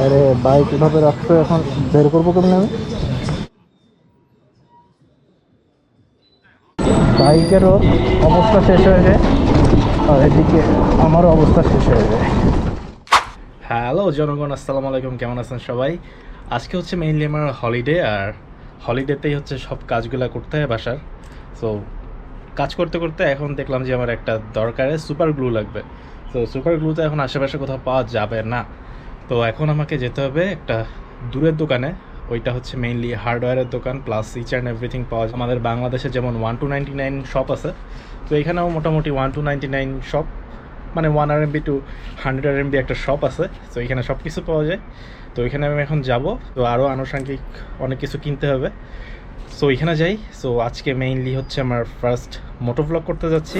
আরে বাইক এভাবে রাখছো, এখন বের করবো কেমন আমি? বাইকেরও অবস্থা শেষ হয়ে যায়, আর এদিকে আমারও অবস্থা শেষ হয়ে যায়। হ্যালো জনগণ, আসসালামু আলাইকুম। কেমন আছেন সবাই? আজকে হচ্ছে মেইনলি আমার হলিডে, আর হলিডেতেই হচ্ছে সব কাজগুলো করতে হয় বাসার। সো কাজ করতে করতে এখন দেখলাম যে আমার একটা দরকারে সুপার গ্লু লাগবে। তো সুপার গ্লু তো এখন আশেপাশে কোথাও পাওয়া যাবে না, তো এখন আমাকে যেতে হবে একটা দূরের দোকানে। ওইটা হচ্ছে মেইনলি হার্ডওয়্যারের দোকান, প্লাস ইচ অ্যান্ড এভরিথিং পাওয়া যায়। আমাদের বাংলাদেশে যেমন 1 to 99 শপ আছে, তো এখানেও মোটামুটি 1 to 99 শপ, মানে 1 RMB to 100 RMB একটা শপ আছে। তো এখানে সব কিছু পাওয়া যায়। তো এখানে আমি এখন যাব, তো আরও আনুষঙ্গিক অনেক কিছু কিনতে হবে। সো এখানে যাই। সো আজকে মেইনলি হচ্ছে আমার ফার্স্ট মোটো ব্লগ করতে যাচ্ছি।